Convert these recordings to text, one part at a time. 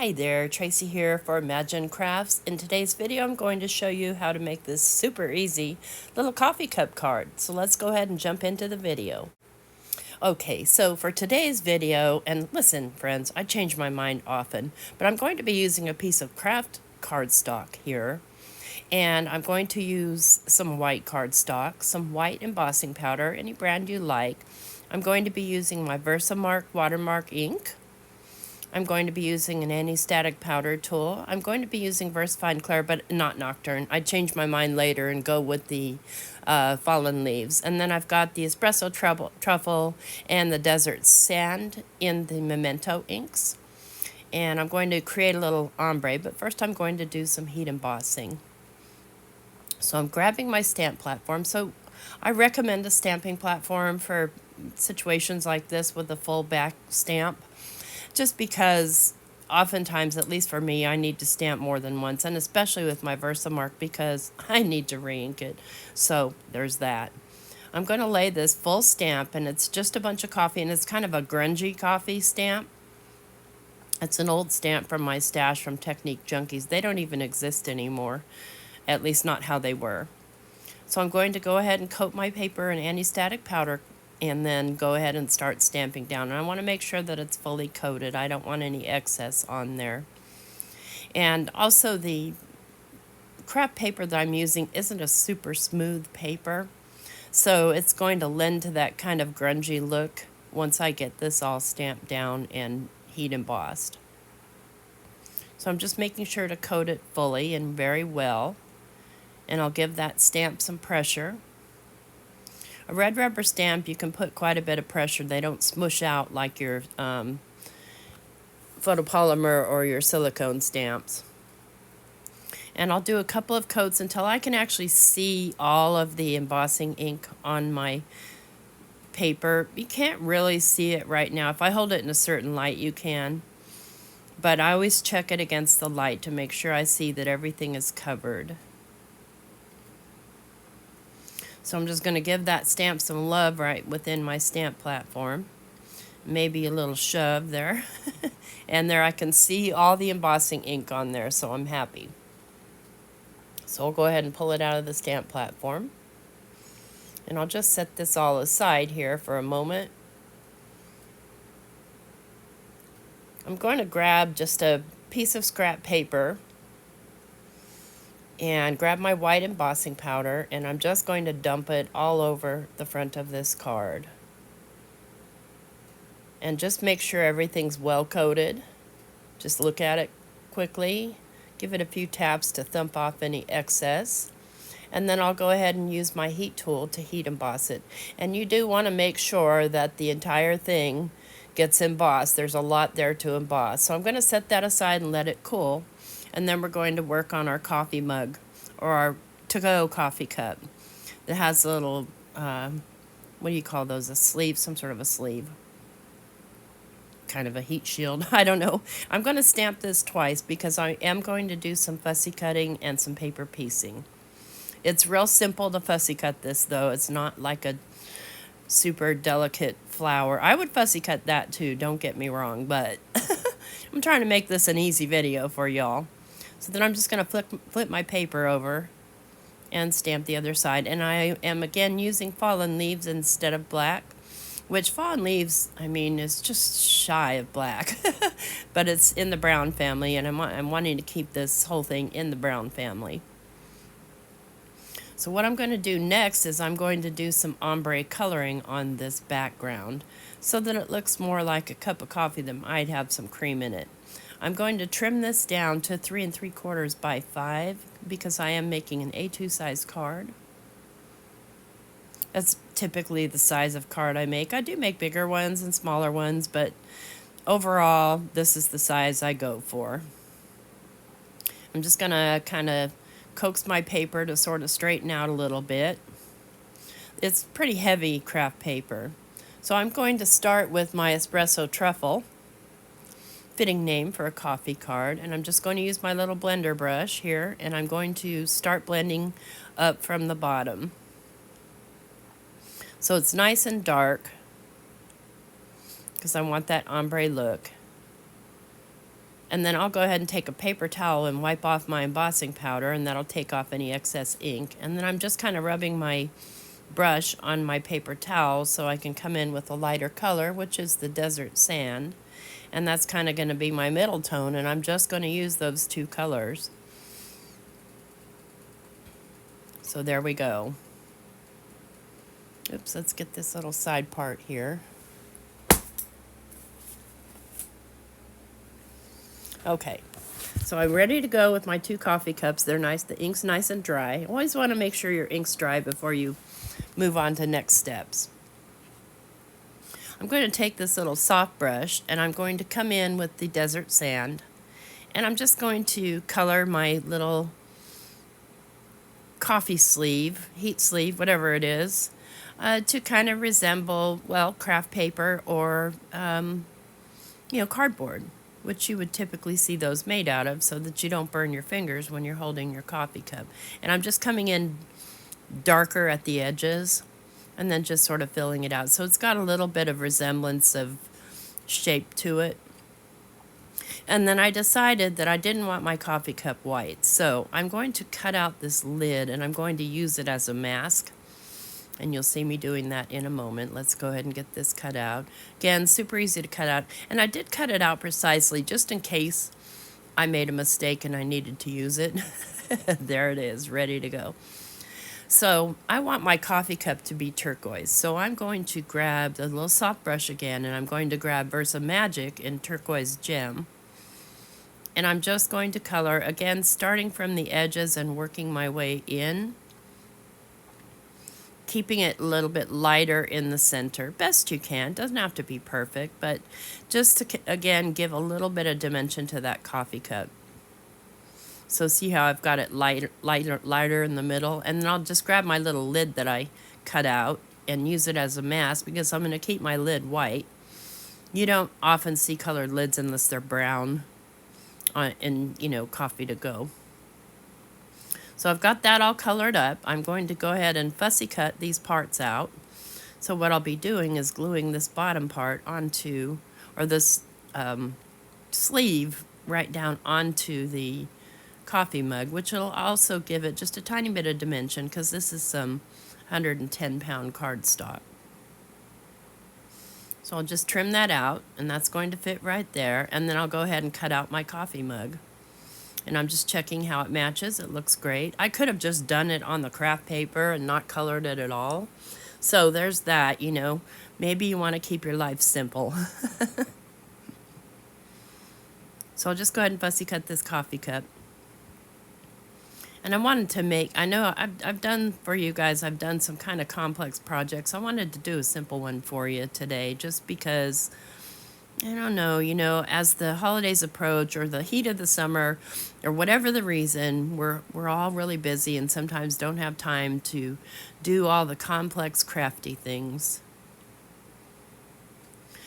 Hi there, Tracy here for Imagine Crafts. In today's video, I'm going to show you how to make this super easy little coffee cup card. So let's go ahead and jump into the video. Okay, so for today's video, and listen friends, I change my mind often, but I'm going to be using a piece of Kraft cardstock here. And I'm going to use some white cardstock, some white embossing powder, any brand you like. I'm going to be using my Versamark watermark ink. I'm going to be using an anti-static powder tool. I'm going to be using VersaFine Clair, but not Nocturne. I change my mind later and go with the Fallen Leaves. And then I've got the Espresso Truffle and the Desert Sand in the Memento inks. And I'm going to create a little ombre, but first I'm going to do some heat embossing. So I'm grabbing my stamp platform. So I recommend a stamping platform for situations like this with a full back stamp. Just because oftentimes, at least for me, I need to stamp more than once, and especially with my Versamark because I need to re-ink it. So there's that. I'm going to lay this full stamp, and it's just a bunch of coffee, and it's kind of a grungy coffee stamp. It's an old stamp from my stash from Technique Junkies. They don't even exist anymore, at least not how they were. So I'm going to go ahead and coat my paper in anti-static powder and then go ahead and start stamping down. And I want to make sure that it's fully coated. I don't want any excess on there. And also the Kraft paper that I'm using isn't a super smooth paper, so it's going to lend to that kind of grungy look once I get this all stamped down and heat embossed. So I'm just making sure to coat it fully and very well, and I'll give that stamp some pressure. A red rubber stamp, you can put quite a bit of pressure. They don't smush out like your photopolymer or your silicone stamps. And I'll do a couple of coats until I can actually see all of the embossing ink on my paper. You can't really see it right now. If I hold it in a certain light, you can. But I always check it against the light to make sure I see that everything is covered. So I'm just going to give that stamp some love right within my stamp platform. Maybe a little shove there. And there I can see all the embossing ink on there, so I'm happy. So I'll go ahead and pull it out of the stamp platform. And I'll just set this all aside here for a moment. I'm going to grab just a piece of scrap paper and grab my white embossing powder, and I'm just going to dump it all over the front of this card. And just make sure everything's well coated. Just look at it quickly, give it a few taps to thump off any excess, and then I'll go ahead and use my heat tool to heat emboss it. And you do want to make sure that the entire thing gets embossed. There's a lot there to emboss. So I'm going to set that aside and let it cool. And then we're going to work on our coffee mug or our to-go coffee cup that has a little, what do you call those, a sleeve, some sort of a sleeve. Kind of a heat shield, I don't know. I'm going to stamp this twice because I am going to do some fussy cutting and some paper piecing. It's real simple to fussy cut this though. It's not like a super delicate flower. I would fussy cut that too, don't get me wrong, but I'm trying to make this an easy video for y'all. So then I'm just going to flip my paper over and stamp the other side. And I am again using Fallen Leaves instead of black, which Fallen Leaves, I mean, is just shy of black. But it's in the brown family, and I'm wanting to keep this whole thing in the brown family. So what I'm going to do next is I'm going to do some ombre coloring on this background so that it looks more like a cup of coffee that might have some cream in it. I'm going to trim this down to 3 3/4 by 5 because I am making an A2 size card. That's typically the size of card I make. I do make bigger ones and smaller ones, but overall, this is the size I go for. I'm just going to kind of coax my paper to sort of straighten out a little bit. It's pretty heavy Kraft paper. So I'm going to start with my Espresso Truffle, fitting name for a coffee card, and I'm just going to use my little blender brush here, and I'm going to start blending up from the bottom. So it's nice and dark because I want that ombre look. And then I'll go ahead and take a paper towel and wipe off my embossing powder, and that'll take off any excess ink. And then I'm just kind of rubbing my brush on my paper towel so I can come in with a lighter color, which is the desert sand. And that's kind of going to be my middle tone, and I'm just going to use those two colors. So there we go. Oops, let's get this little side part here. Okay, so I'm ready to go with my 2 coffee cups. They're nice. The ink's nice and dry. Always want to make sure your ink's dry before you move on to next steps. I'm going to take this little soft brush and I'm going to come in with the desert sand, and I'm just going to color my little coffee sleeve, heat sleeve, whatever it is, to kind of resemble, well, craft paper or, cardboard, which you would typically see those made out of, so that you don't burn your fingers when you're holding your coffee cup. And I'm just coming in darker at the edges and then just sort of filling it out. So it's got a little bit of resemblance of shape to it. And then I decided that I didn't want my coffee cup white. So I'm going to cut out this lid and I'm going to use it as a mask. And you'll see me doing that in a moment. Let's go ahead and get this cut out. Again, super easy to cut out. And I did cut it out precisely just in case I made a mistake and I needed to use it. There it is, ready to go. So I want my coffee cup to be turquoise. So I'm going to grab the little soft brush again, and I'm going to grab Versa Magic in Turquoise Gem. And I'm just going to color, again, starting from the edges and working my way in, keeping it a little bit lighter in the center, best you can. Doesn't have to be perfect, but just to, again, give a little bit of dimension to that coffee cup. So see how I've got it lighter in the middle, and then I'll just grab my little lid that I cut out and use it as a mask, because I'm going to keep my lid white. You don't often see colored lids unless they're brown in, coffee to go. So I've got that all colored up. I'm going to go ahead and fussy cut these parts out. So what I'll be doing is gluing this bottom part onto, or this sleeve right down onto the coffee mug, which will also give it just a tiny bit of dimension, because this is some 110-pound cardstock. So I'll just trim that out, and that's going to fit right there, and then I'll go ahead and cut out my coffee mug. And I'm just checking how it matches. It looks great. I could have just done it on the craft paper and not colored it at all. So there's that, Maybe you want to keep your life simple. So I'll just go ahead and fussy cut this coffee cup. And I wanted to make, I know I've done for you guys, I've done some kind of complex projects. I wanted to do a simple one for you today, just because, I don't know, as the holidays approach, or the heat of the summer, or whatever the reason, we're all really busy and sometimes don't have time to do all the complex crafty things.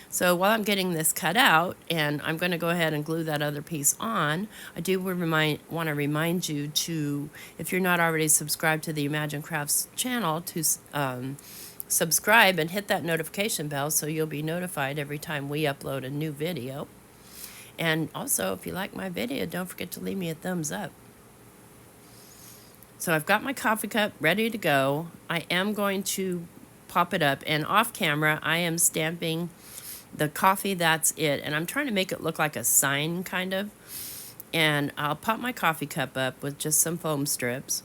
So while I'm getting this cut out, and I'm going to go ahead and glue that other piece on, I do want to remind you to, if you're not already subscribed to the Imagine Crafts channel, to subscribe and hit that notification bell so you'll be notified every time we upload a new video. And also, if you like my video, don't forget to leave me a thumbs up. So I've got my coffee cup ready to go. I am going to pop it up, and off camera I am stamping the coffee, that's it. And I'm trying to make it look like a sign, kind of. And I'll pop my coffee cup up with just some foam strips.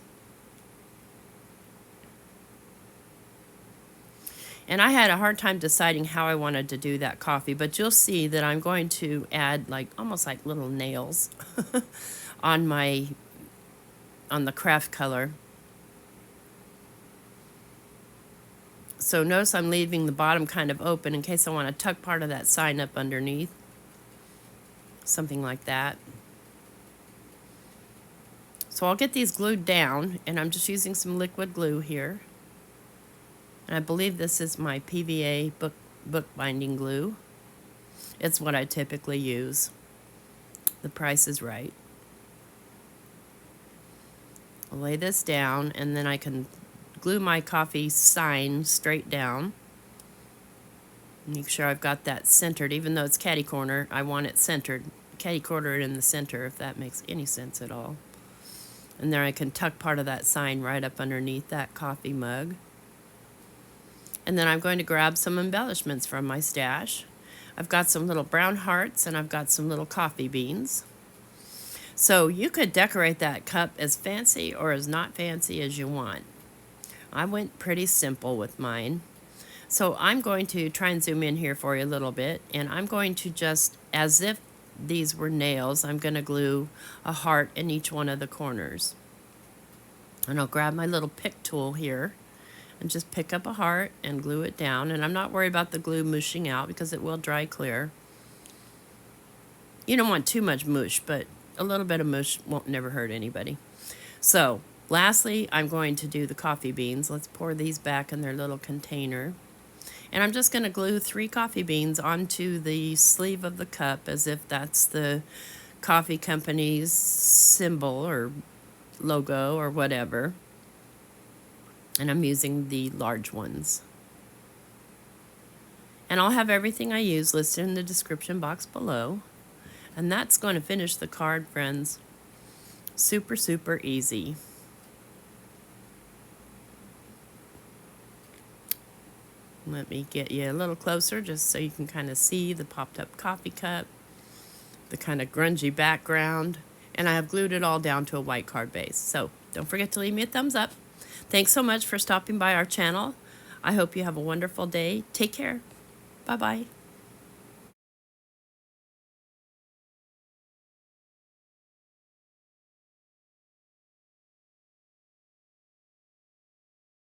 And I had a hard time deciding how I wanted to do that coffee, but you'll see that I'm going to add almost like little nails on the craft color. So notice I'm leaving the bottom kind of open in case I want to tuck part of that sign up underneath. Something like that. So I'll get these glued down, and I'm just using some liquid glue here. And I believe this is my PVA bookbinding glue. It's what I typically use. The price is right. I'll lay this down, and then I can glue my coffee sign straight down. Make sure I've got that centered. Even though it's catty corner, I want it centered, catty corner it in the center, if that makes any sense at all. And then I can tuck part of that sign right up underneath that coffee mug. And then I'm going to grab some embellishments from my stash. I've got some little brown hearts and I've got some little coffee beans. So you could decorate that cup as fancy or as not fancy as you want. I went pretty simple with mine. So I'm going to try and zoom in here for you a little bit, and I'm going to just, as if these were nails, I'm going to glue a heart in each one of the corners. And I'll grab my little pick tool here and just pick up a heart and glue it down. And I'm not worried about the glue mushing out because it will dry clear. You don't want too much mush, but a little bit of mush won't never hurt anybody. So lastly, I'm going to do the coffee beans. Let's pour these back in their little container. And I'm just going to glue 3 coffee beans onto the sleeve of the cup as if that's the coffee company's symbol or logo or whatever. And I'm using the large ones. And I'll have everything I use listed in the description box below. And that's going to finish the card, friends. Super, super easy. Let me get you a little closer just so you can kind of see the popped up coffee cup, the kind of grungy background, and I have glued it all down to a white card base. So don't forget to leave me a thumbs up. Thanks so much for stopping by our channel. I hope you have a wonderful day. Take care. Bye-bye.